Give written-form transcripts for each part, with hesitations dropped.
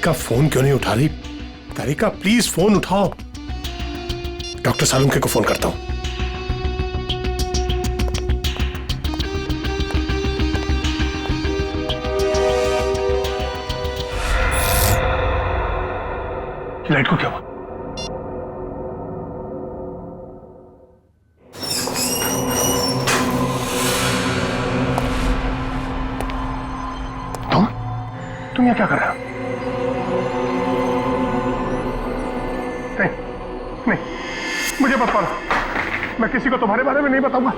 तारिका phone क्यों नहीं उठा रही? तारिका प्लीज फोन उठाओ। डॉक्टर सालुंखे को फोन करता हूं। लाइट को क्या हुआ? तुम यहाँ क्या कर रहे हो? नहीं, मुझे मत मारो। मैं किसी को तुम्हारे बारे में नहीं बताऊंगा।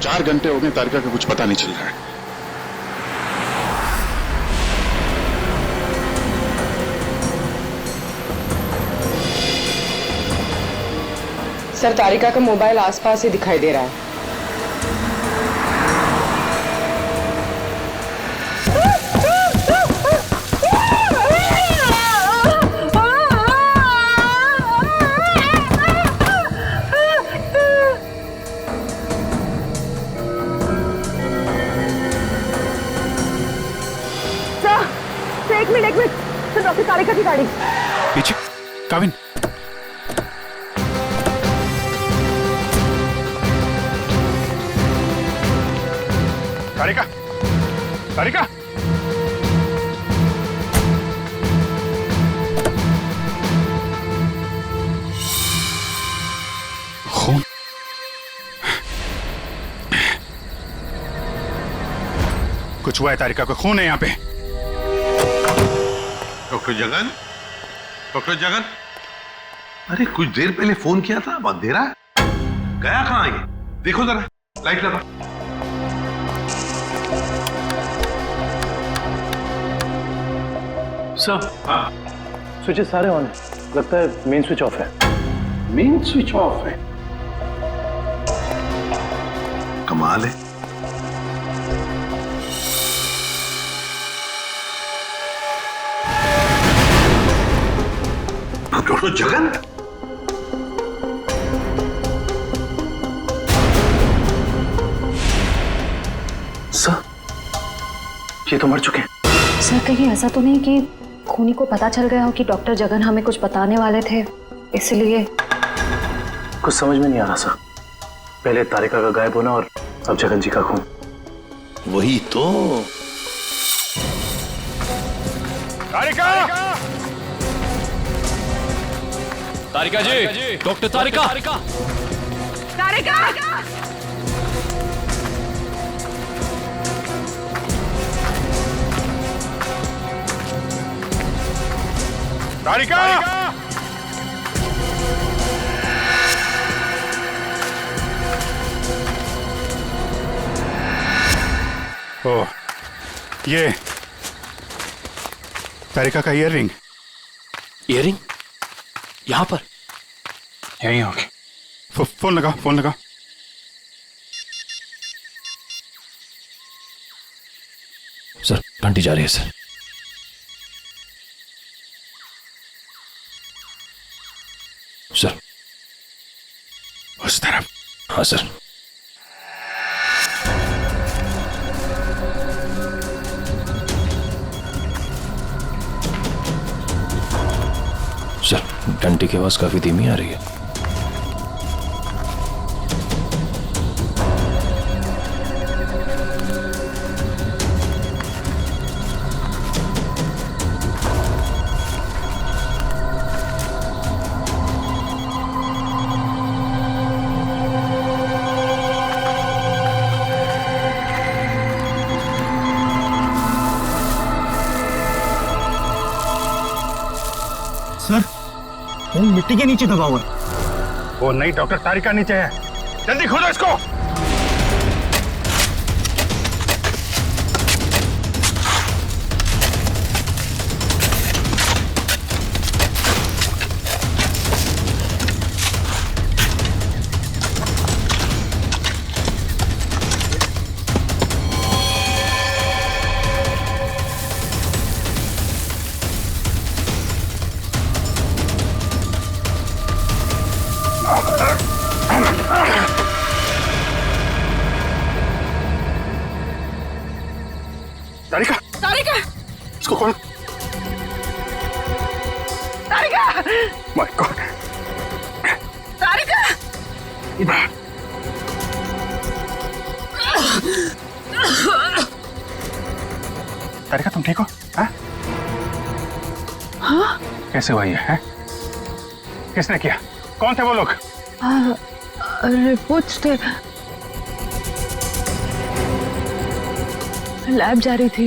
4 घंटे हो गए, तारिका का कुछ पता नहीं चल रहा है। सर, तारिका का मोबाइल आसपास ही दिखाई दे रहा है। एक मिनट सर, डॉक्टर तारिका की गाड़ी पीछे। काविन, तारिका, तारिका, खून। कुछ हुआ है, तारिका को खून है यहाँ पे। डॉक्टर जगन, डॉक्टर जगन, अरे कुछ देर पहले फोन किया था, अब अंधेरा है, गया कहाँ ये? देखो जरा, लाइट लगा। सर, हाँ, स्विचेस सारे ऑन है। लगता है मेन स्विच ऑफ है। मेन स्विच ऑफ है? कमाल है। डॉक्टर जगन, सर, ये तो मर चुके हैं। सर, कहीं ऐसा तो नहीं कि खूनी को पता चल गया हो कि डॉक्टर जगन हमें कुछ बताने वाले थे, इसलिए? कुछ समझ में नहीं आ रहा सर। पहले तारिका का गायब होना और अब जगन जी का खून। वही तो। तारिका, तारिका जी, डॉक्टर तारिका। तारिका! तारिका, ओ, ये तारिका का ईयररिंग। ईयररिंग यहाँ पर? यहीं होगी। फोन लगा, फोन लगा। सर, घंटी जा रही है सर। सर, उस तरफ। हाँ सर। सर, घंटी की आवाज काफी धीमी आ रही है। सर, वो मिट्टी के नीचे दबा हुआ है। वो नहीं, डॉक्टर तारिका नीचे है। जल्दी खोदो इसको। इसको खोल। तारिका! My God. तारिका! तारिका तुम ठीक हो? हाँ? कैसे हुआ ये है? किसने किया? कौन थे वो लोग? रिपोर्ट्स थे, लैब जा रही थी,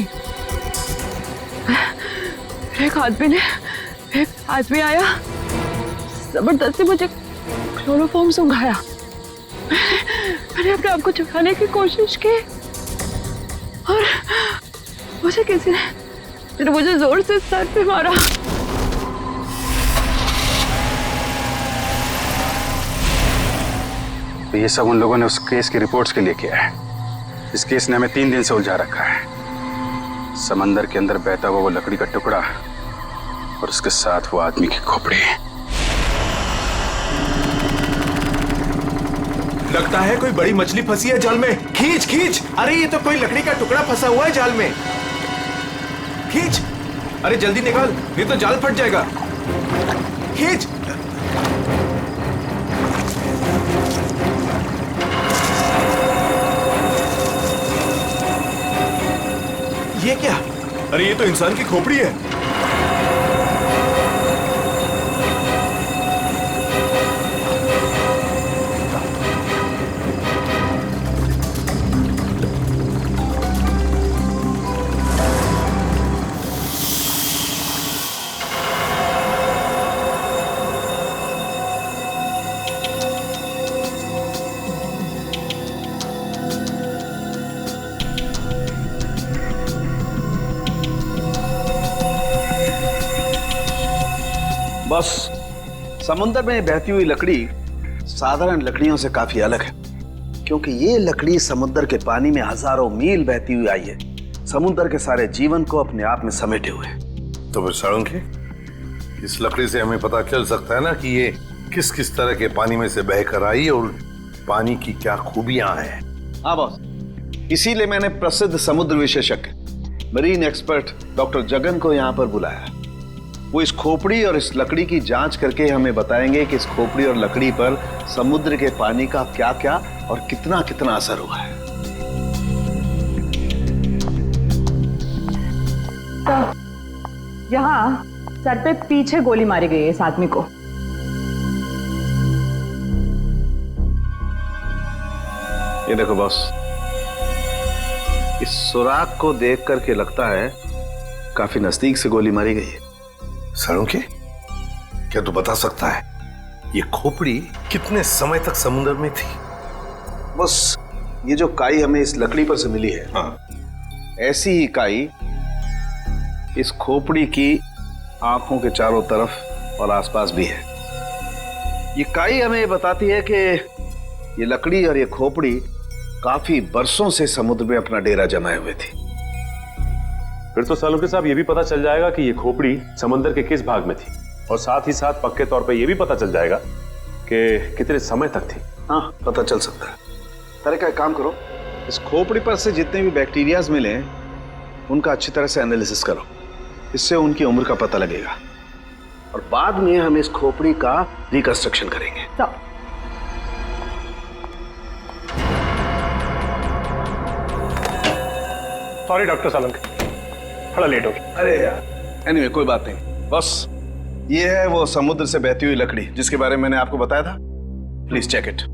एक आदमी आया, जबरदस्ती मुझे क्लोरोफॉर्म सुंघाया। मैंने अपने आप को छुपाने की कोशिश की और मुझे किसी ने मुझे जोर से सर पे मारा। तो ये सब उन लोगों ने उस केस की रिपोर्ट्स के लिए किया है। इस केस ने हमें 3 दिन से उलझा रखा है। समंदर के अंदर बहता हुआ वो लकड़ी का टुकड़ा और उसके साथ वो आदमी की खोपड़ी। लगता है कोई बड़ी मछली फंसी है जाल में। खींच खींच! अरे ये तो कोई लकड़ी का टुकड़ा फंसा हुआ है जाल में। खींच! अरे जल्दी निकाल, नहीं तो जाल फट जाएगा। खींच! ये क्या? अरे ये तो इंसान की खोपड़ी है। बस समुद्र में बहती हुई लकड़ी साधारण लकड़ियों से काफी अलग है, क्योंकि ये लकड़ी समुद्र के पानी में हजारों मील बहती हुई आई है, समुद्र के सारे जीवन को अपने आप में समेटे हुए। तो फिर साळुंखे, इस लकड़ी से हमें पता चल सकता है ना कि ये किस किस तरह के पानी में से बहकर आई और पानी की क्या खूबियां हैं। हाँ बॉस, इसीलिए मैंने प्रसिद्ध समुद्र विशेषज्ञ मरीन एक्सपर्ट डॉक्टर जगन को यहाँ पर बुलाया। वो इस खोपड़ी और इस लकड़ी की जांच करके हमें बताएंगे कि इस खोपड़ी और लकड़ी पर समुद्र के पानी का क्या क्या और कितना कितना असर हुआ है। तो यहाँ सर पे पीछे गोली मारी गई है इस आदमी को। ये देखो बॉस, इस सुराग को देख करके लगता है काफी नजदीक से गोली मारी गई है। साळुंखे, क्या तू बता सकता है ये खोपड़ी कितने समय तक समुद्र में थी? बस ये जो काई हमें इस लकड़ी पर से मिली है, हाँ, ऐसी ही काई इस खोपड़ी की आंखों के चारों तरफ और आसपास भी है। ये काई हमें ये बताती है कि ये लकड़ी और ये खोपड़ी काफी बरसों से समुद्र में अपना डेरा जमाए हुए थी। फिर तो साळुंखे साहब ये भी पता चल जाएगा कि ये खोपड़ी समंदर के किस भाग में थी, और साथ ही साथ पक्के तौर पे ये भी पता चल जाएगा कि कितने समय तक थी। हाँ, पता चल सकता है। तारिका, एक काम करो, इस खोपड़ी पर से जितने भी बैक्टीरियाज मिले उनका अच्छी तरह से एनालिसिस करो, इससे उनकी उम्र का पता लगेगा और बाद में हम इस खोपड़ी का रिकंस्ट्रक्शन करेंगे। सॉरी डॉक्टर साळुंखे, थोड़ा लेट हो गया। अरे यार, एनीवे कोई बात नहीं। बस ये है वो समुद्र से बहती हुई लकड़ी जिसके बारे में मैंने आपको बताया था। Please check it.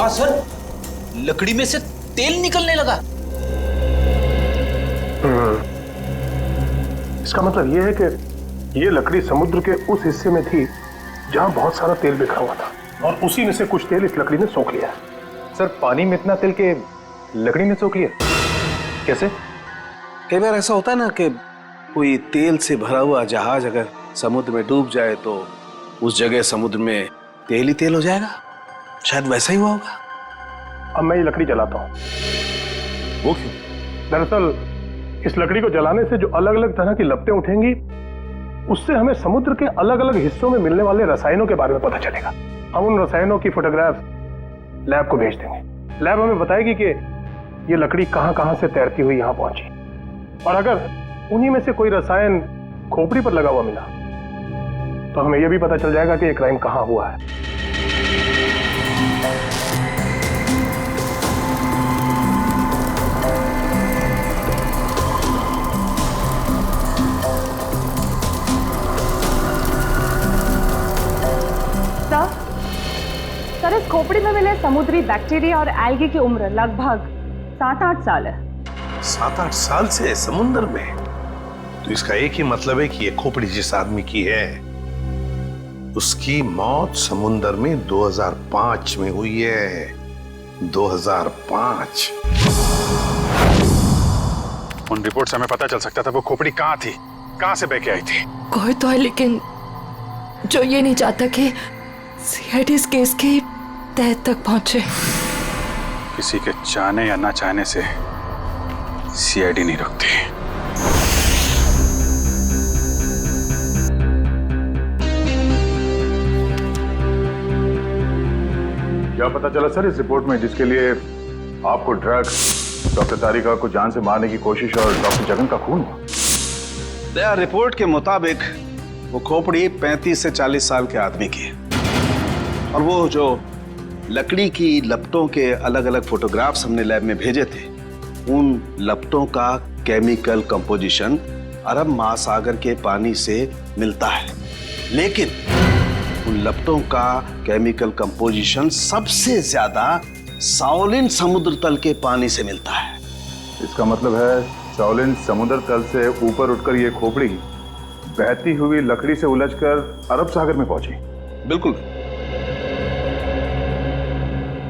वाह सर, लकड़ी में से तेल निकलने लगा। इसका मतलब यह है कि ये लकड़ी समुद्र के उस हिस्से में थी जहां बहुत सारा तेल बिखरा हुआ था, और उसी में से कुछ तेल इस लकड़ी ने सोख लिया। सर पानी में इतना तेल के लकड़ी ने सोख लिया, कैसे? कई बार ऐसा होता है ना कि कोई तेल से भरा हुआ जहाज अगर समुद्र में डूब जाए तो उस जगह समुद्र में तेल ही तेल हो जाएगा। शायद वैसा ही हुआ होगा। अब मैं ये लकड़ी जलाता हूँ। वो क्यों? दरअसल इस लकड़ी को जलाने से जो अलग अलग तरह की लपटें उठेंगी, उससे हमें समुद्र के अलग अलग हिस्सों में मिलने वाले रसायनों के बारे में पता चलेगा। हम उन रसायनों की फोटोग्राफ लैब को भेज देंगे। लैब हमें बताएगी कि ये लकड़ी कहां कहां से तैरती हुई यहां पहुंची, और अगर उन्हीं में से कोई रसायन खोपड़ी पर लगा हुआ मिला तो हमें यह भी पता चल जाएगा कि ये क्राइम कहां हुआ है। सर, इस खोपड़ी में मिले समुद्री बैक्टीरिया और एल्गी की उम्र लगभग 7-8 साल है। 7-8 साल से समुद्र में? तो इसका एक ही मतलब है कि ये खोपड़ी जिस आदमी की है उसकी मौत समुद्र में 2005 में हुई है। 2005। उन रिपोर्ट से हमें पता चल सकता था वो खोपड़ी कहां थी, कहां से बह के आई थी। कोई तो है लेकिन जो ये नहीं चाहता कि सीआईडी इस केस की तह तक पहुंचे। किसी के चाहने या ना चाहने से सीआईडी नहीं रुकती। क्या पता चला सर इस रिपोर्ट में, जिसके लिए आपको ड्रग्स, डॉक्टर तारिका को जान से मारने की कोशिश और डॉक्टर जगन का खून हुआ? दया रिपोर्ट के मुताबिक वो खोपड़ी 35 से 40 साल के आदमी की है, और वो जो लकड़ी की लपटों के अलग अलग फोटोग्राफ्स हमने लैब में भेजे थे, उन लपटों का केमिकल कंपोजिशन अरब महासागर के पानी से मिलता है, लेकिन उन लपटों का केमिकल कंपोजिशन सबसे ज्यादा शाओलिन समुद्र तल के पानी से मिलता है। इसका मतलब है शाओलिन समुद्र तल से ऊपर उठकर ये खोपड़ी बहती हुई लकड़ी से उलझकर अरब सागर में पहुंची। बिल्कुल।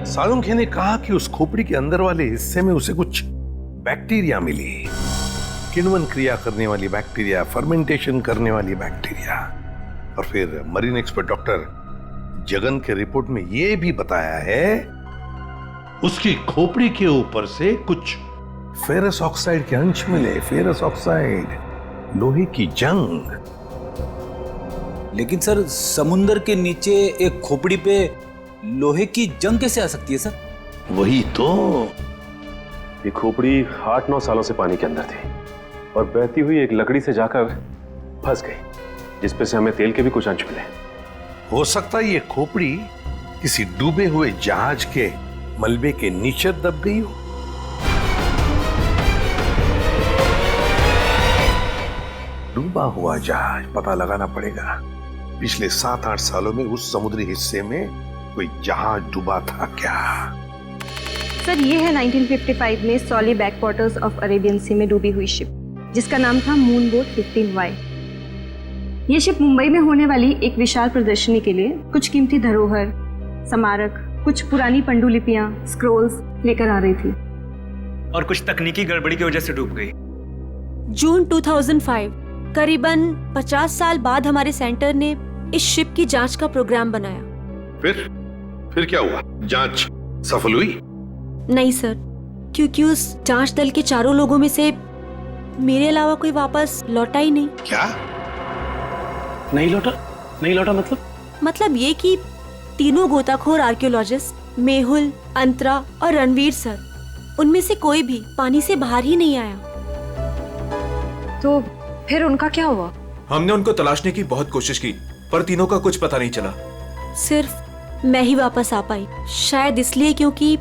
सालुंखे ने कहा कि उस खोपड़ी के अंदर वाले हिस्से में उसे कुछ बैक्टीरिया मिली, किण्वन क्रिया करने वाली बैक्टीरिया, फर्मेंटेशन करने वाली बैक्टीरिया। और फिर मरीन एक्सपर्ट डॉक्टर जगन के रिपोर्ट में यह भी बताया है उसकी खोपड़ी के ऊपर से कुछ फेरस ऑक्साइड के अंश मिले। फेरस ऑक्साइड, लोहे की जंग। लेकिन सर, समुंदर के नीचे एक खोपड़ी पे लोहे की जंग कैसे आ सकती है सर? वही तो। ये खोपड़ी 8-9 सालों से पानी के अंदर थी और बहती हुई एक लकड़ी से जाकर फंस गई, जिसपे से हमें तेल के भी कुछ अंश मिले। हो सकता है ये खोपड़ी किसी डूबे हुए जहाज के मलबे के नीचे दब गई हो। डूबा हुआ जहाज, पता लगाना पड़ेगा पिछले 7-8 सालों में उस समुद्री हिस्से में कोई जहाज डूबा था क्या। सर, ये है 1955 में सॉली बैकवाटर्स ऑफ अरेबियन सी में डूबी हुई शिप, जिसका नाम था मून बोट 15Y। ये शिप मुंबई में होने वाली एक विशाल प्रदर्शनी के लिए कुछ कीमती धरोहर, स्मारक, कुछ पुरानी पंडुलिपियां, स्क्रोल्स लेकर आ रही थी, और कुछ तकनीकी गड़बड़ी की वजह से डूब गई। जून 2005, करीबन 50 साल बाद हमारे सेंटर ने इस शिप की जांच का प्रोग्राम बनाया। फिर क्या हुआ? जांच सफल हुई? नहीं सर, क्योंकि उस जांच दल के चारों लोगों में से मेरे अलावा कोई वापस लौटा ही नहीं। क्या? नहीं लौटा मतलब ये कि तीनों गोताखोर आर्कियोलॉजिस्ट मेहुल, अंतरा और रणवीर सर, उनमें से कोई भी पानी से बाहर ही नहीं आया। तो फिर उनका क्या हुआ? हमने उनको तलाशने की बहुत कोशिश की, पर तीनों का कुछ पता नहीं चला। सिर्फ मैं ही वापस आ पाई, शायद इसलिए क्योंकि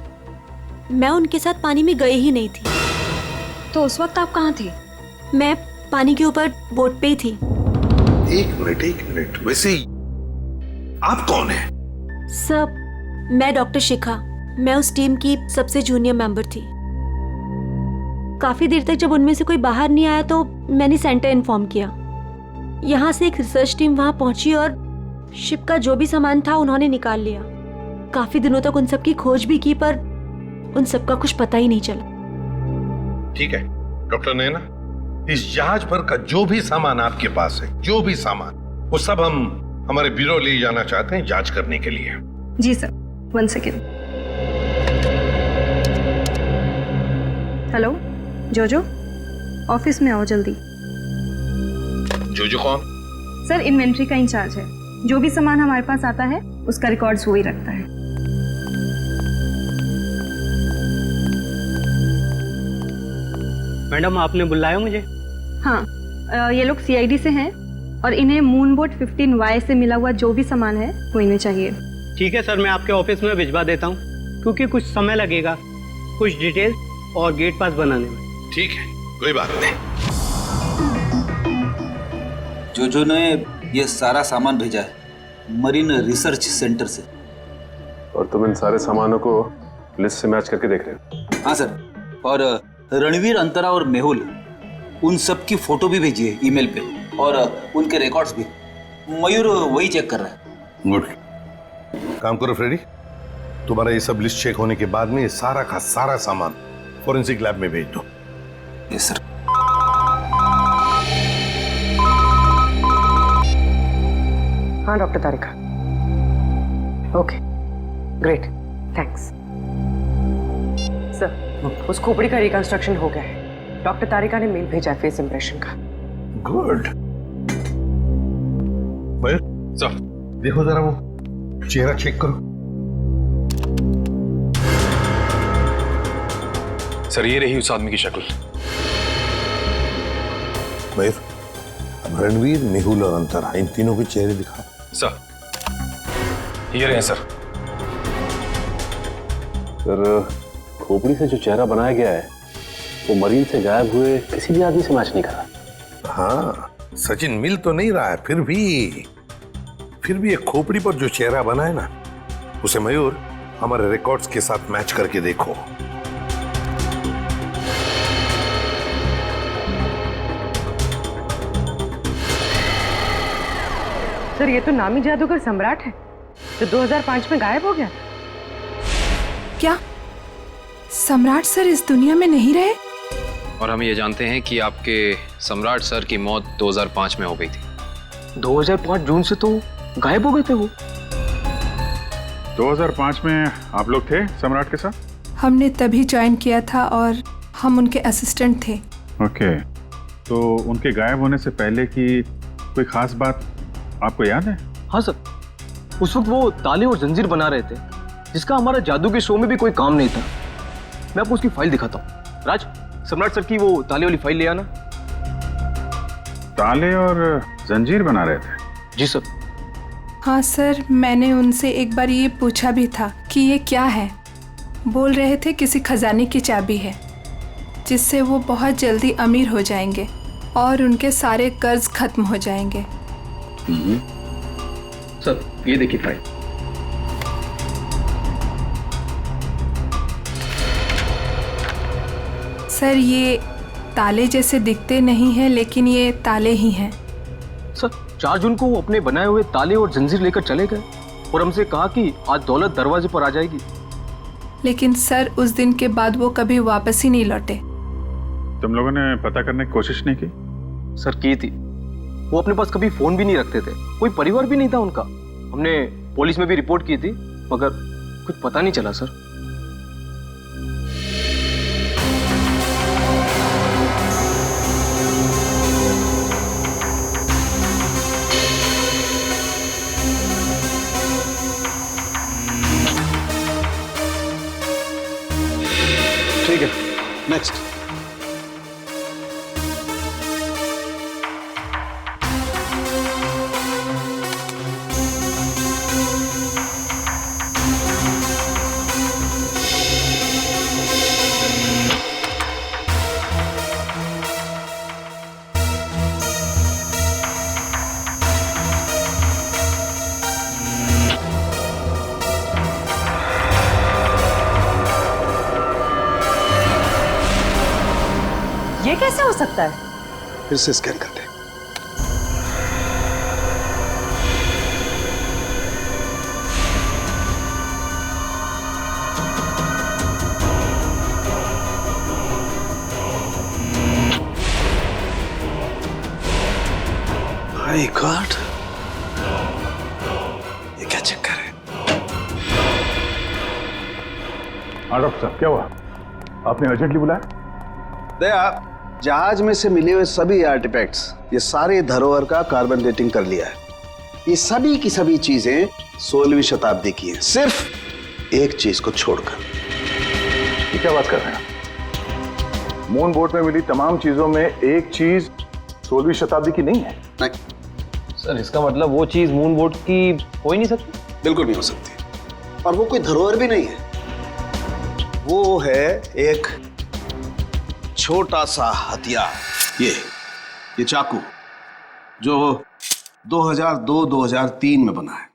मैं उनके साथ पानी में गई ही नहीं थी। तो उस वक्त आप कहाँ थे? मैं पानी के ऊपर बोट पे ही थी। एक मिनट, वैसे आप कौन है? सब, मैं डॉक्टर शिखा, मैं उस टीम की सबसे जूनियर मेंबर थी। काफी देर तक जब उनमें से कोई बाहर नहीं आया तो मैंने सेंटर इन्फॉर्म किया। यहाँ से एक रिसर्च टीम वहां पहुंची और शिप का जो भी सामान था उन्होंने निकाल लिया। काफी दिनों तक उन सब की खोज भी की पर उन सब का कुछ पता ही नहीं चला। ठीक है डॉक्टर नैना, इस जहाज पर का जो भी सामान आपके पास है, जो भी सामान, वो सब हम हमारे ब्यूरो ले जाना चाहते हैं जांच करने के लिए। जी सर, 1 सेकेंड। हेलो जोजो, ऑफिस में आओ जल्दी। जोजो कौन? सर इन्वेंट्री का इंचार्ज है। जो भी सामान हमारे पास आता है उसका रिकॉर्ड्स वो ही रखता है। मैडम आपने बुलाया मुझे? हाँ, ये लोग सीआईडी से हैं और इन्हें मून बोट 15Y से मिला हुआ जो भी सामान है वो इन्हें चाहिए। ठीक है सर, मैं आपके ऑफिस में भिजवा देता हूँ, क्योंकि कुछ समय लगेगा कुछ डिटेल और गेट पास बनाने में। ठीक है, कोई बात नहीं। जो ने ये सारा सामान भेजा है मरीन रिसर्च सेंटर से। और तुम इन सारे सामानों को लिस्ट से मैच करके देख रहे हो? हाँ सर, और रणवीर, अंतरा और मेहुल, उन सब की फोटो भी भेजी है ईमेल पे, और उनके रिकॉर्ड्स भी। मयूर वही चेक कर रहा है। गुड, काम करो फ्रेडी, तुम्हारा ये सब लिस्ट चेक होने के बाद में ये सारा का सारा सामान फोरेंसिक लैब में भेज दो। Yes sir. हाँ डॉक्टर तारिका, ओके ग्रेट, थैंक्स सर। उस खोपड़ी का रिकंस्ट्रक्शन हो गया है। डॉक्टर तारिका ने मेल भेजा है फेस इंप्रेशन का। गुड। मयूर सर, देखो जरा वो चेहरा चेक करो। सर ये रही उस आदमी की शक्ल। मयूर, अब रणवीर, मेहुल और अंतरा, इन तीनों के चेहरे दिखा। सर ये रहे सर। सर खोपड़ी से जो चेहरा बनाया गया है वो मरीन से गायब हुए किसी भी आदमी से मैच नहीं करा। हाँ, सचिन मिल तो नहीं रहा है, फिर भी एक खोपड़ी पर जो चेहरा बना है ना, उसे मयूर हमारे रिकॉर्ड्स के साथ मैच करके देखो। सर ये तो नामी जादूगर सम्राट है जो 2005 में गायब हो गया। क्या सम्राट सर इस दुनिया में नहीं रहे? और हम ये जानते हैं कि आपके सम्राट सर की मौत 2005 में हो गई थी। 2005 जून से तो गायब हो गए थे वो। 2005 में आप लोग थे सम्राट के साथ? हमने तभी ज्वाइन किया था और हम उनके असिस्टेंट थे। ओके, तो उनके गायब होने से पहले की कोई खास बात आपको याद है? हाँ सर, उस वक्त वो ताले और जंजीर बना रहे थे, जिसका हमारा जादू के शो में भी कोई काम नहीं था। मैं आपको उसकी फाइल दिखाता हूँ। राज, सम्राट सर की वो ताले वाली फाइल ले आना। ताले और जंजीर बना रहे थे? जी सर। हाँ सर, मैंने उनसे एक बार ये पूछा भी था कि ये क्या है। बोल रहे थे किसी खजाने की चाबी है जिससे वो बहुत जल्दी अमीर हो जाएंगे और उनके सारे कर्ज खत्म हो जाएंगे। सर ये देखिए फाइल। सर ये ताले जैसे दिखते नहीं हैं, लेकिन ये ताले ही हैं। सर 4 जून को वो अपने बनाए हुए ताले और जंजीर लेकर चले गए और हमसे कहा कि आज दौलत दरवाजे पर आ जाएगी। लेकिन सर उस दिन के बाद वो कभी वापस ही नहीं लौटे। तुम लोगों ने पता करने की कोशिश नहीं की? सर की थी। वो अपने पास कभी फोन भी नहीं रखते थे, कोई परिवार भी नहीं था उनका। हमने पुलिस में भी रिपोर्ट की थी मगर कुछ पता नहीं चला सर। ठीक है, नेक्स्ट। ये कैसे हो सकता है? फिर से स्कैन करते हैं। माय गॉड, ये क्या चक्कर है? हाँ डॉक्टर साहब, क्या हुआ? आपने अर्जेंटली बुलाया? दया, जहाज में से मिले हुए सभी आर्टिफैक्ट्स, ये सारे धरोहर का कार्बन डेटिंग कर लिया है। ये सभी की सभी चीजें 16वीं शताब्दी की हैं, सिर्फ एक चीज को छोड़कर। ये क्या बात कर रहे हैं? मून बोट में मिली तमाम चीजों में एक चीज 16वीं शताब्दी की नहीं है? नहीं सर, इसका मतलब वो चीज मून बोट की हो ही नहीं सकती? बिल्कुल नहीं हो सकती। और वो कोई धरोहर भी नहीं है, वो है एक छोटा सा हथियार। ये चाकू जो 2002-2003 में बना है।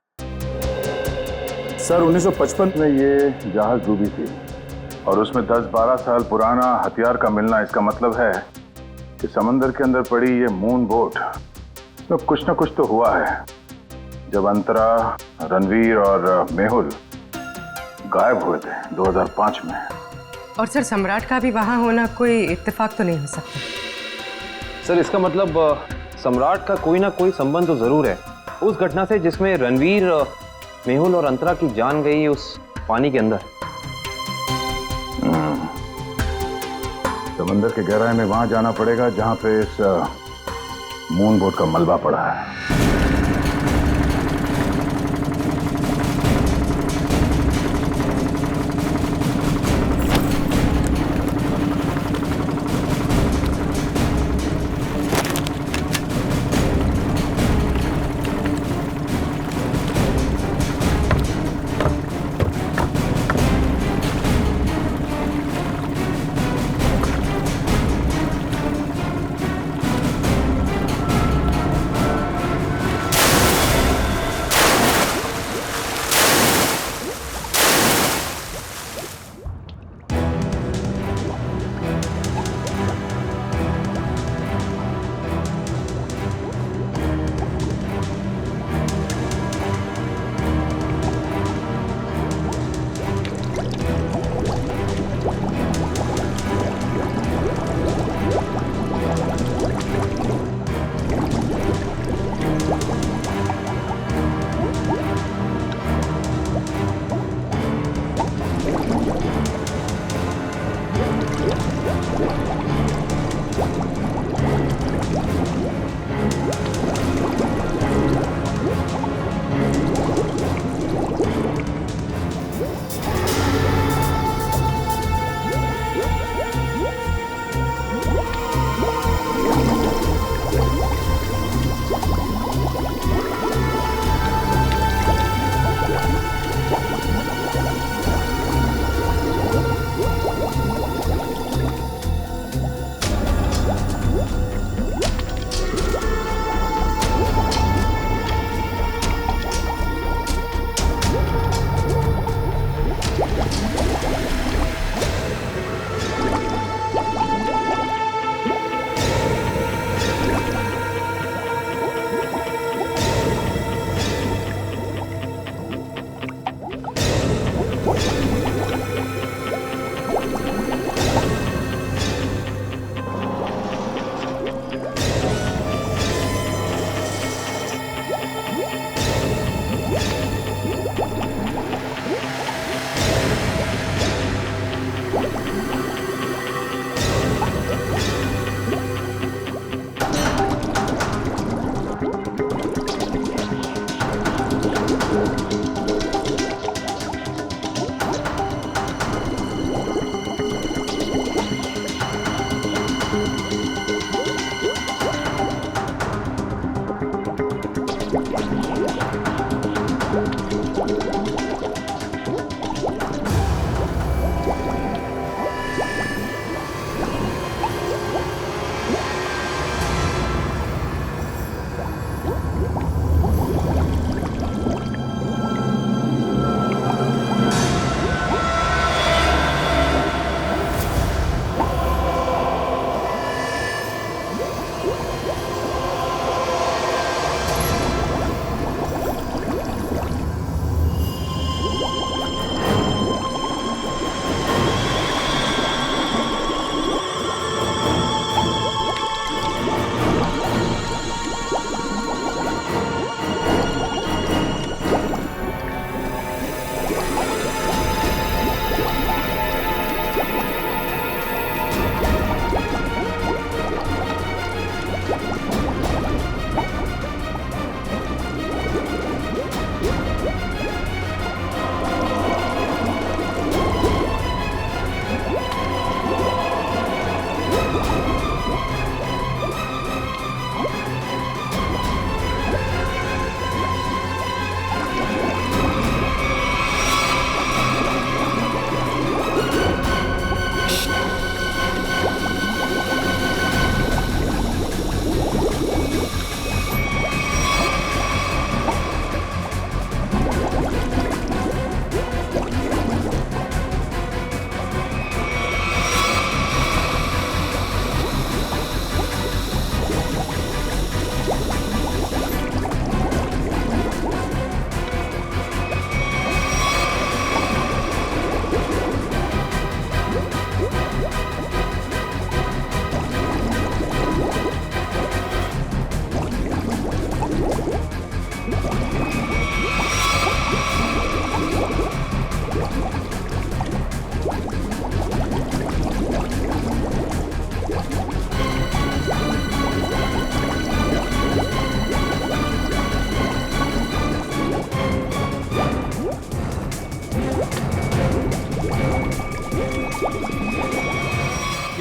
सर 1955 में ये जहाज डूबी थी और उसमें 10-12 साल पुराना हथियार का मिलना, इसका मतलब है कि समंदर के अंदर पड़ी ये मून बोट, इसमें कुछ ना कुछ तो हुआ है। जब अंतरा, रणवीर और मेहुल गायब हुए थे 2005 में। और सर, सम्राट का भी वहां होना कोई इत्तेफाक तो नहीं हो सकता। सर, इसका मतलब सम्राट का कोई ना कोई संबंध तो जरूर है उस घटना से जिसमें रणवीर, मेहुल और अंतरा की जान गई उस पानी के अंदर। समंदर के गहराई में वहां जाना पड़ेगा जहां पे इस मून बोट का मलबा पड़ा है।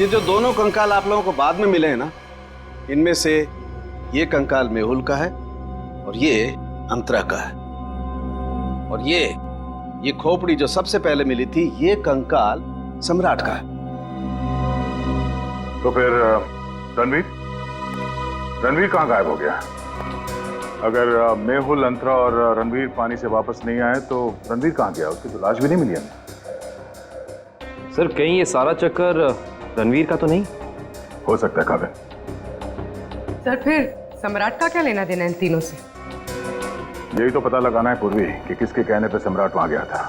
ये जो दोनों कंकाल आप लोगों को बाद में मिले हैं ना, इनमें से ये कंकाल मेहुल का है और ये अंतरा का है। और ये खोपड़ी जो सबसे पहले मिली थी, ये कंकाल सम्राट का है। तो फिर रणवीर कहाँ गायब हो गया? अगर मेहुल, अंतरा और रणवीर पानी से वापस नहीं आए तो रणवीर कहाँ गया? उसकी तो लाश भी नहीं मिली हमें। सर कहीं ये सारा चक्कर रणवीर का तो नहीं? हो सकता है काबिल। सर फिर सम्राट का क्या लेना देना इन तीनों से? यही तो पता लगाना है पूर्वी कि किसके कहने पे सम्राट वहां गया था,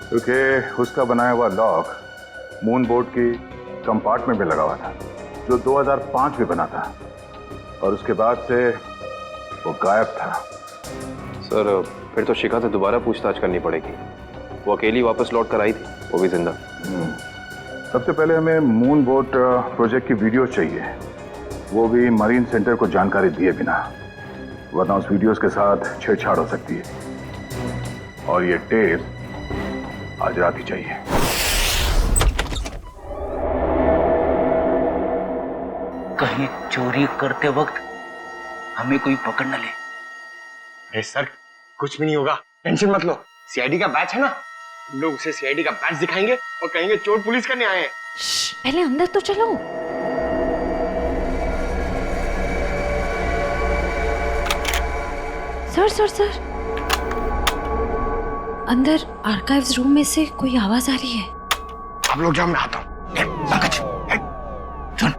क्योंकि उसका बनाया हुआ लॉक मून बोर्ड की कंपार्टमेंट में लगा हुआ था, जो 2005 में बना था, और उसके बाद से वो गायब था। सर फिर तो शिखा से दोबारा पूछताछ करनी पड़ेगी। वो अकेली वापस लौट कर आई थी, वो भी जिंदा। सबसे पहले हमें मून बोट प्रोजेक्ट की वीडियो चाहिए, वो भी मरीन सेंटर को जानकारी दिए बिना, वरना उस वीडियोस के साथ छेड़छाड़ हो सकती है। और ये टेप आज रात ही चाहिए। कहीं चोरी करते वक्त हमें कोई पकड़ न ले। अरे सर कुछ भी नहीं होगा, टेंशन मत लो। सीआईडी का बैच है ना, हम लोग उसे सीआईडी का बैच दिखाएंगे और कहेंगे चोर पुलिस करने आए हैं। पहले अंदर तो चलो। सर अंदर आर्काइव्स रूम में से कोई आवाज आ रही है। अब लोग जाओ, मैं आता हूँ। पंकज सुन,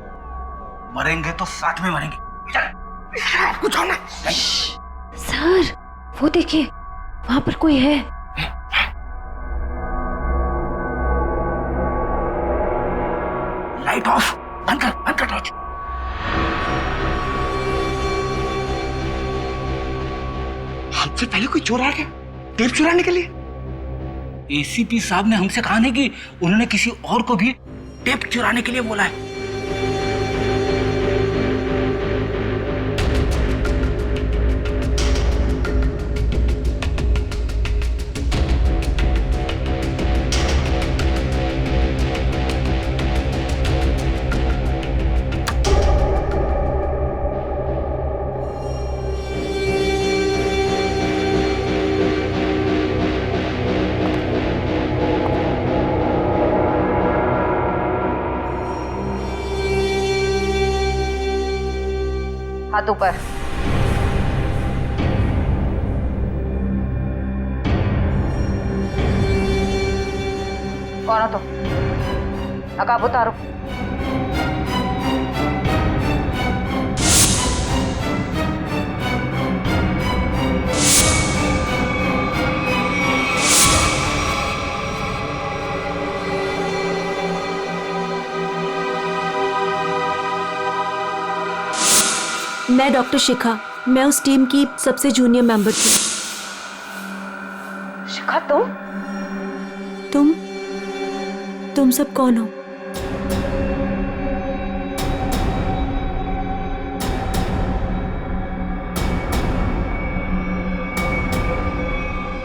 मरेंगे तो साथ में मरेंगे। चल कुछ हो ना। सर वो देखिए, वहां पर कोई है। लाइट ऑफ, बंद कर टॉर्च। हमसे पहले कोई चोर आ गया टेप चुराने के लिए। एसीपी साहब ने हमसे कहा नहीं कि उन्होंने किसी और को भी टेप चुराने के लिए बोला है। हाथ ऊपर। कौन हो तुम? नकाब उतारो। मैं डॉक्टर शिखा, मैं उस टीम की सबसे जूनियर मेंबर थी। शिखा तुम सब कौन हो?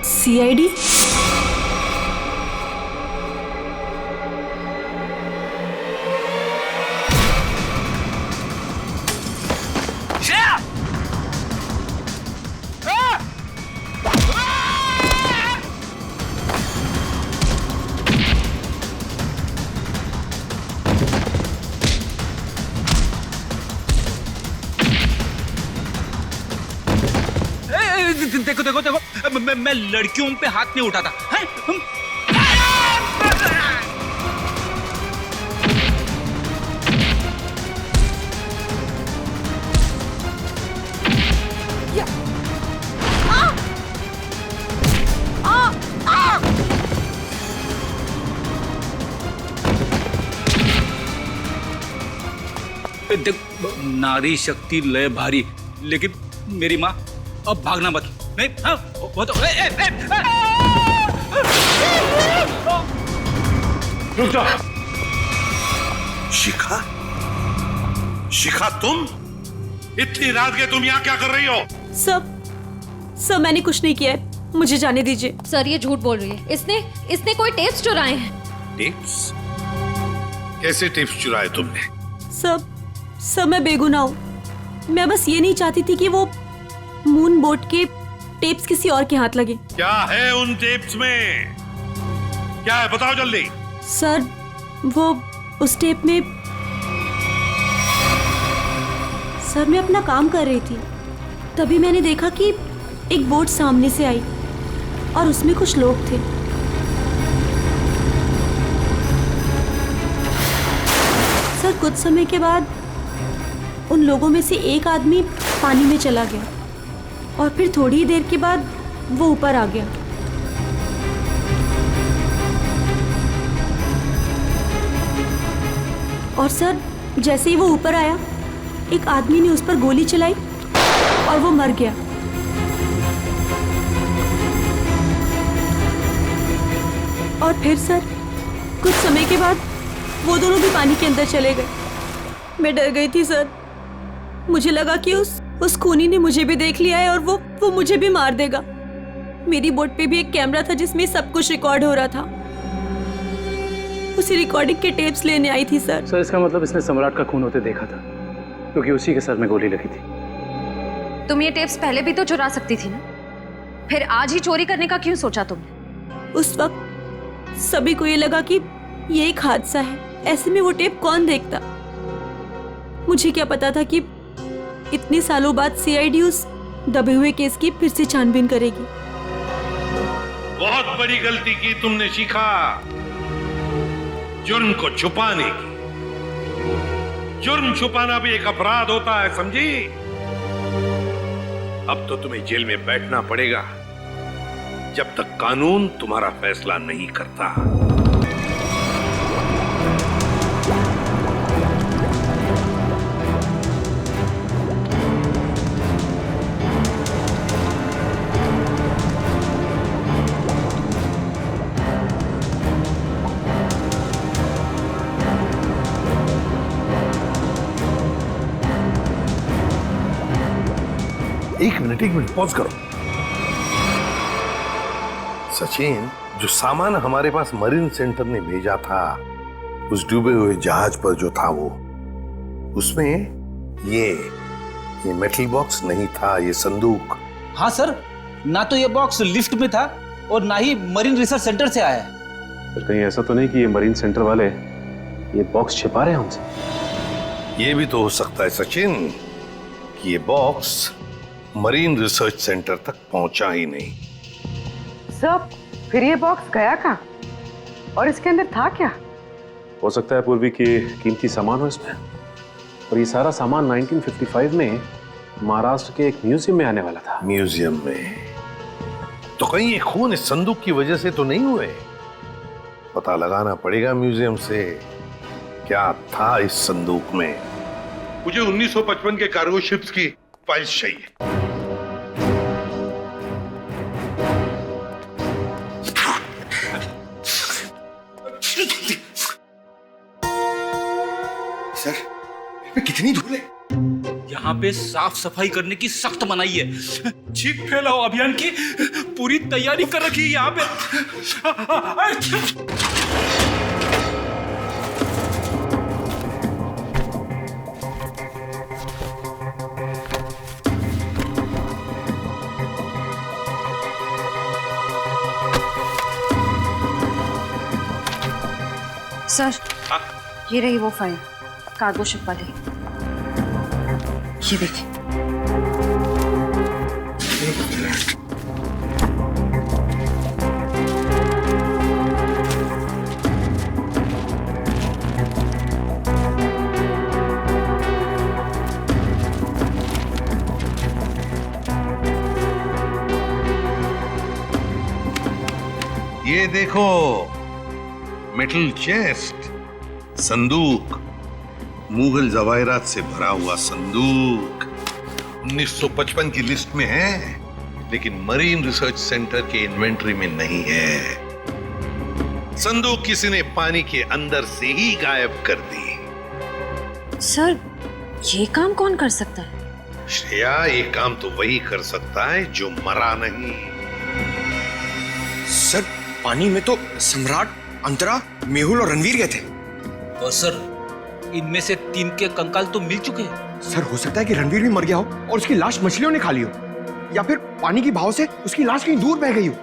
सीआईडी? देखो मैं लड़कियों पे हाथ नहीं उठाता है? नारी शक्ति लय भारी, लेकिन मेरी माँ अब भागना मत। नहीं, हाँ, वो तो रुक जाओ। शिखा तुम इतनी रात के तुम यहाँ क्या कर रही हो? सब मैंने कुछ नहीं किया है, मुझे जाने दीजिए। सर ये झूठ बोल रही है, इसने कोई टेप्स चुराए हैं। टेप्स? कैसे टिप्स चुराए तुमने? सब मैं बेगुनाह हूँ। मैं बस ये नहीं चाहती थी कि वो मून बोट के टेप्स किसी और के हाथ लगे। क्या है उन टेप्स में? क्या है बताओ जल्दी। सर वो उस टेप में सर मैं अपना काम कर रही थी, तभी मैंने देखा कि एक बोट सामने से आई और उसमें कुछ लोग थे। सर कुछ समय के बाद उन लोगों में से एक आदमी पानी में चला गया और फिर थोड़ी ही देर के बाद वो ऊपर आ गया। और सर जैसे ही वो ऊपर आया, एक आदमी ने उस पर गोली चलाई और वो मर गया। और फिर सर कुछ समय के बाद वो दोनों भी पानी के अंदर चले गए। मैं डर गई थी सर, मुझे लगा कि उस खूनी ने मुझे भी देख लिया है और वो मुझे भी मार देगा। मेरी बोट पे भी एक कैमरा था जिसमें सब कुछ रिकॉर्ड हो रहा था। उसी रिकॉर्डिंग के टेप्स लेने आई थी सर। सर इसका मतलब इसने सम्राट का खून होते देखा था, क्योंकि उसी के सर में गोली लगी थी। तुम ये टेप्स पहले भी तो चुरा सकती थी ना, फिर आज ही चोरी करने का क्यों सोचा तुमने? उस वक्त सभी को ये लगा कि ये एक हादसा है, ऐसे में वो टेप कौन देखता। मुझे क्या पता था कि इतने सालों बाद सीआईडी उस दबे हुए केस की फिर से छानबीन करेगी। बहुत बड़ी गलती की तुमने शिखा, जुर्म को छुपाने की। जुर्म छुपाना भी एक अपराध होता है, समझी? अब तो तुम्हें जेल में बैठना पड़ेगा जब तक कानून तुम्हारा फैसला नहीं करता। एक मिनट पॉज करो। सचिन, जो सामान हमारे पास मरीन सेंटर ने भेजा था उस डूबे हुए जहाज पर जो था वो, उसमें ये मेटल बॉक्स नहीं था, ये संदूक। हाँ सर, ना तो ये बॉक्स लिफ्ट में था और ना ही मरीन रिसर्च सेंटर से आया है। सर कहीं ऐसा तो नहीं कि ये मरीन सेंटर वाले ये बॉक्स छिपा रहे हैं हमसे? ये भी तो हो सकता है सचिन कि ये बॉक्स मरीन रिसर्च सेंटर तक पहुंचा ही नहीं। सर फिर ये बॉक्स गया कहाँ और इसके अंदर था क्या? हो सकता है पूर्वी के कीमती सामान हो इसमें, और ये सारा सामान 1955 में महाराष्ट्र के एक म्यूजियम में आने वाला था। म्यूजियम में? तो कहीं ये खून इस संदूक की वजह से तो नहीं हुए? पता लगाना पड़ेगा म्यूजियम से क्या था इस संदूक में। मुझे 1955 के कार्गो शिप्स की फाइल्स चाहिए। सर, कितनी धूल है? यहाँ पे साफ सफाई करने की सख्त मनाही है। चीख फैलाओ अभियान की पूरी तैयारी कर रखी है यहाँ पे। सर, ये रही वो फाइल, कार्गो शिप वाली। ये देखिए। ये देखो, मेटल चेस्ट, संदूक, मुगल जवाहिरात से भरा हुआ संदूक 1955 की लिस्ट में है, लेकिन मरीन रिसर्च सेंटर के इन्वेंटरी में नहीं है। संदूक किसी ने पानी के अंदर से ही गायब कर दी। सर, ये काम कौन कर सकता है? श्रेया, ये काम तो वही कर सकता है जो मरा नहीं। सर, पानी में तो सम्राट, अंतरा, मेहुल और रणवीर गए थे। और सर इनमें से 3 के कंकाल तो मिल चुके हैं। सर हो सकता है कि रणवीर भी मर गया हो और उसकी लाश मछलियों ने खा ली हो, या फिर पानी की बहाव से उसकी लाश कहीं दूर बह गई हो।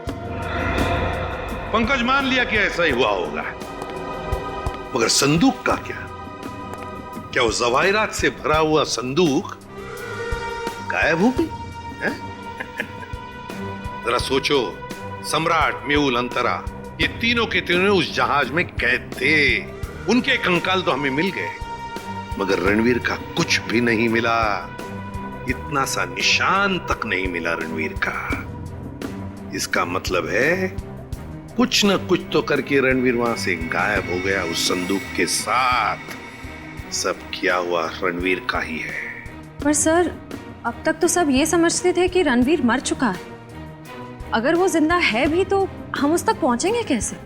पंकज मान लिया कि ऐसा ही हुआ होगा, मगर संदूक का क्या? क्या वो जवाहिरात से भरा हुआ संदूक गायब हो गई? जरा सोचो, सम्राट, मेहुल, अंतरा, ये तीनों के तीनों उस जहाज में कैद थे। उनके कंकाल तो हमें मिल गए, मगर रणवीर का कुछ भी नहीं मिला। इतना सा निशान तक नहीं मिला रणवीर का। इसका मतलब है कुछ न कुछ तो करके रणवीर वहां से गायब हो गया उस संदूक के साथ। सब किया हुआ रणवीर का ही है। पर सर, अब तक तो सब ये समझते थे कि रणवीर मर चुका है। अगर वो जिंदा है भी तो हम उस तक पहुंचेंगे कैसे?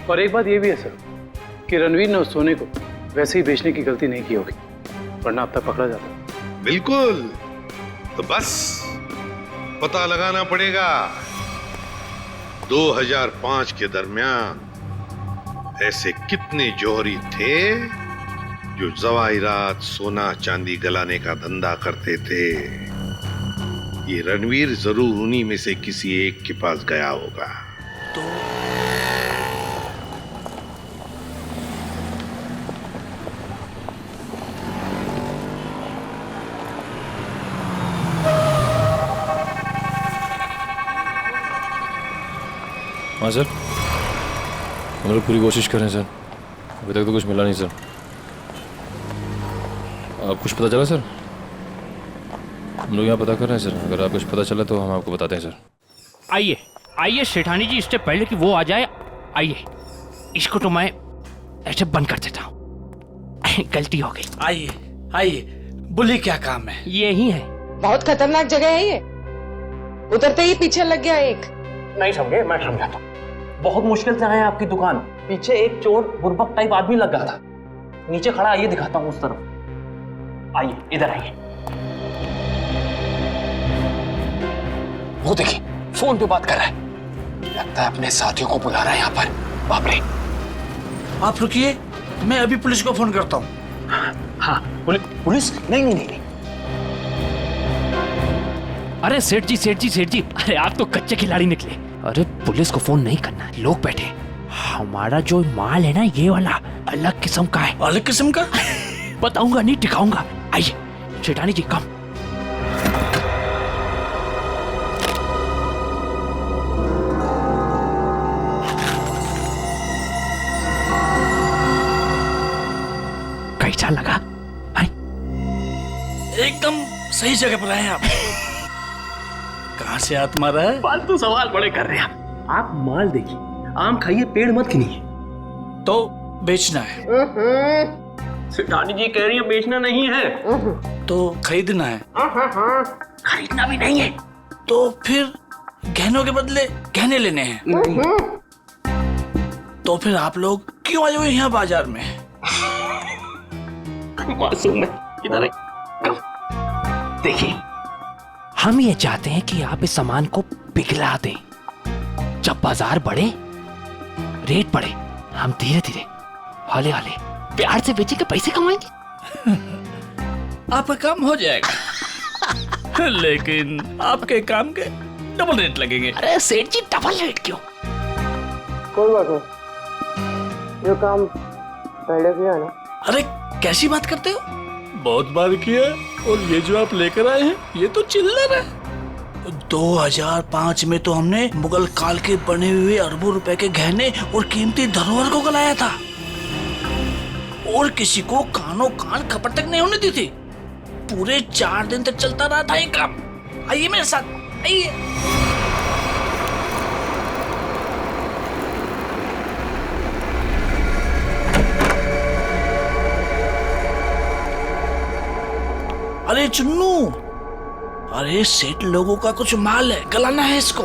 और एक बात ये भी है सर कि रणवीर ने उस सोने को वैसे ही बेचने की गलती नहीं की होगी, वरना अब तक पकड़ा जाता। बिल्कुल, तो बस पता लगाना पड़ेगा 2005 के दरमियान ऐसे कितने जौहरी थे जो जवाहिरात, सोना चांदी गलाने का धंधा करते थे। ये रणवीर जरूर उन्हीं में से किसी एक के पास गया होगा। हाँ सर, हम लोग पूरी कोशिश कर रहे हैं सर, अभी तक तो कुछ मिला नहीं सर। आप कुछ पता चला सर? हम लोग यहाँ पता कर रहे हैं सर, अगर आप कुछ पता चला तो हम आपको बताते हैं सर। आइए आइए सेठानी जी, इससे पहले कि वो आ जाए, आइए इसको तो मैं ऐसे बंद कर देता हूँ। गलती हो गई। आइए आइए, बोलिए क्या काम है? यही है। बहुत खतरनाक जगह है ये, उतरते ही पीछे लग गया एक। नहीं समझे, मैं समझाता हूँ। बहुत मुश्किल से आए हैं आपकी दुकान, पीछे एक चोर बुर्बक टाइप आदमी लग गया था, नीचे खड़ा। आइए दिखाता हूँ उस तरफ, आइए इधर आइए। वो देखिए फोन पे बात कर रहा है, लगता है अपने साथियों को बुला रहा है यहाँ पर। बाप रे। आप रुकिए, मैं अभी पुलिस को फोन करता हूँ। हाँ पुलिस? नहीं नहीं नहीं। अरे सेठ जी सेठ जी सेठ जी, अरे आप तो कच्चे खिलाड़ी निकले। अरे पुलिस को फोन नहीं करना, लोग बैठे। हमारा जो माल है ना, ये वाला अलग किस्म का है। अलग किस्म का? बताऊंगा नहीं, दिखाऊंगा। आइए सेठानी जी, कम। कैसा लगा? एकदम सही जगह पर आए आप। कहाँ से हाथ मारा है? फालतू सवाल बड़े कर रहे हैं आप। माल देखिए, आम खाइए, पेड़ मत गिनिए। तो बेचना है? सेठानी जी कह रही है बेचना नहीं है। तो खरीदना है? खरीदना भी नहीं है। तो फिर गहनों के बदले गहने लेने हैं? तो फिर आप लोग क्यों आए हुए यहाँ बाजार में? मासूम है, इधर देखिए, हम ये चाहते हैं कि आप इस सामान को पिघला दें। जब बाजार बढ़े, रेट बढ़े, हम धीरे धीरे हौले हौले प्यार से बेचे के पैसे कमाएंगे। आपका काम हो जाएगा, लेकिन आपके काम के डबल रेट लगेंगे। अरे सेठ जी, डबल रेट क्यों? कोई बात नहीं, ये काम पहले किया ना। अरे कैसी बात करते हो? बहुत बार किया, और ये जो आप लेकर आए हैं ये तो चिल्लर है। 2005 में तो हमने मुगल काल के बने हुए अरबों रुपए के गहने और कीमती धरोहर को गलाया था, और किसी को कानों कान खपत तक नहीं होने दी थी। पूरे 4 दिन तक चलता रहा था ये काम। आइए मेरे साथ, आइए। अरे चुन्नू, अरे सेठ लोगों का कुछ माल है, गलाना है इसको।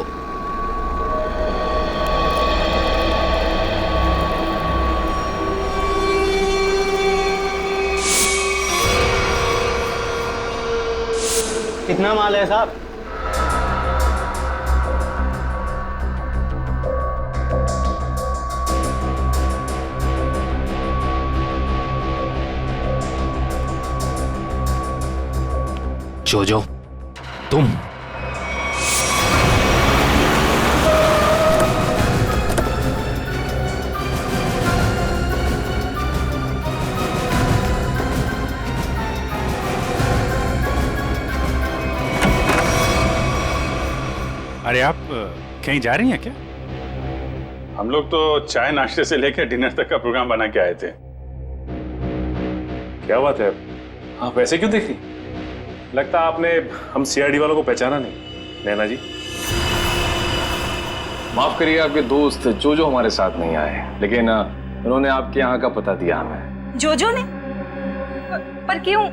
कितना माल है साहब? जोजो, तुम अरे आप कहीं जा रही हैं क्या? हम लोग तो चाय नाश्ते से लेकर डिनर तक का प्रोग्राम बना के आए थे। क्या बात है, आप ऐसे क्यों देख रही? लगता है आपने हम सीआईडी वालों को पहचाना नहीं। नैना जी, माफ करिए, आपके दोस्त जोजो हमारे साथ नहीं आए, लेकिन उन्होंने आपके यहाँ का पता दिया हमें। जोजो ने? पर क्यों?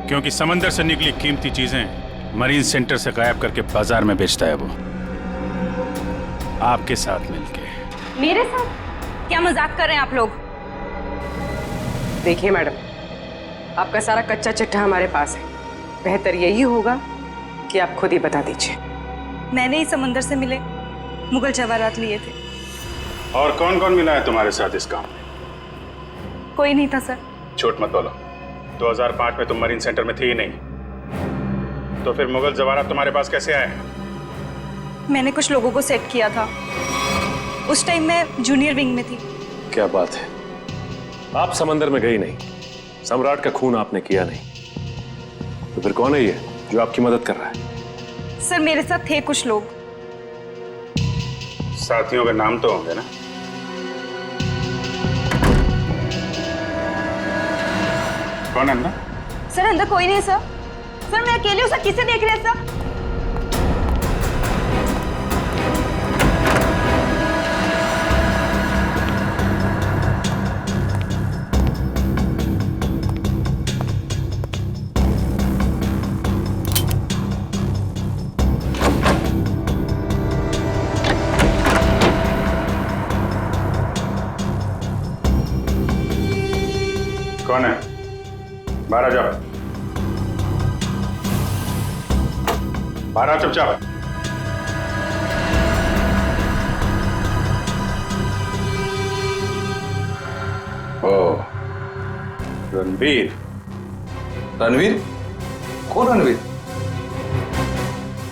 क्योंकि समंदर से निकली कीमती चीजें मरीन सेंटर से गायब करके बाजार में बेचता है वो, आपके साथ मिलके। मेरे साथ? क्या मजाक कर रहे हैं आप लोग? देखिए मैडम, आपका सारा कच्चा चिट्ठा हमारे पास है। बेहतर यही होगा कि आप खुद ही बता दीजिए। मैंने ही समंदर से मिले मुगल जवाहरात लिए थे। और कौन कौन मिला है तुम्हारे साथ इस काम में? कोई नहीं था सर। झूठ मत बोलो। 2005 में तुम मरीन सेंटर में थी ही नहीं, तो फिर मुगल जवाहरात तुम्हारे पास कैसे आए? मैंने कुछ लोगों को सेट किया था। उस टाइम मैं जूनियर विंग में थी। क्या बात है, आप समंदर में गई नहीं, सम्राट का खून आपने किया नहीं, तो फिर कौन है ये जो आपकी मदद कर रहा है? सर मेरे साथ थे कुछ लोग। साथियों के नाम तो होंगे ना? कौन है अंदर? सर अंदर कोई नहीं है सर। सर मैं अकेली हूँ सर, किसे देख रहे हैं सर? कौन है? बाहर आ जाओ। बाहर आ चुपचाप। ओ, रणवीर। रणवीर? कौन रणवीर?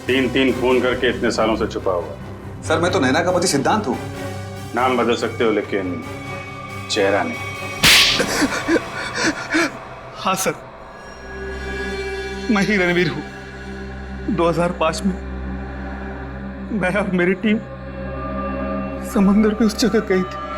3 खून करके इतने सालों से छुपा हुआ। सर मैं तो नैना का पति सिद्धांत हूँ। नाम बदल सकते हो लेकिन चेहरा नहीं। हाँ सर, मैं ही रणवीर हूँ। 2005 में मैं और मेरी टीम समंदर पे उस जगह गई थी।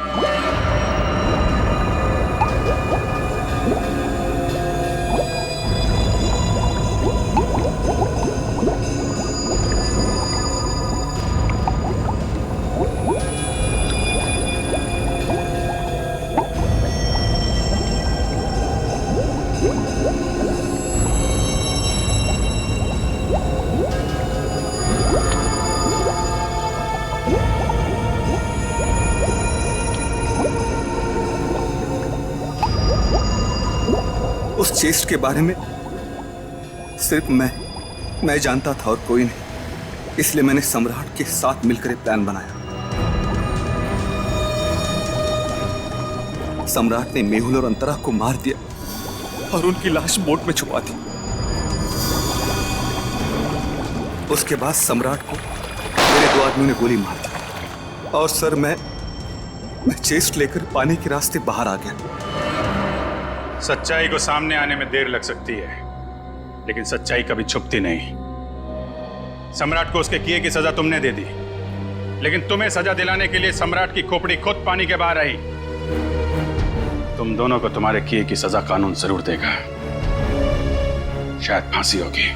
उस चेस्ट के बारे में सिर्फ मैं जानता था और कोई नहीं, इसलिए मैंने सम्राट के साथ मिलकर एक प्लान बनाया। सम्राट ने मेहुल और अंतरा को मार दिया और उनकी लाश बोट में छुपा दी। उसके बाद सम्राट को मेरे 2 आदमियों ने गोली मार दी और सर मैं चेस्ट लेकर पानी के रास्ते बाहर आ गया। सच्चाई को सामने आने में देर लग सकती है, लेकिन सच्चाई कभी छुपती नहीं। सम्राट को उसके किए की सजा तुमने दे दी, लेकिन तुम्हें सजा दिलाने के लिए सम्राट की खोपड़ी खुद पानी के बाहर आई। तुम दोनों को तुम्हारे किए की सजा कानून जरूर देगा, शायद फांसी होगी।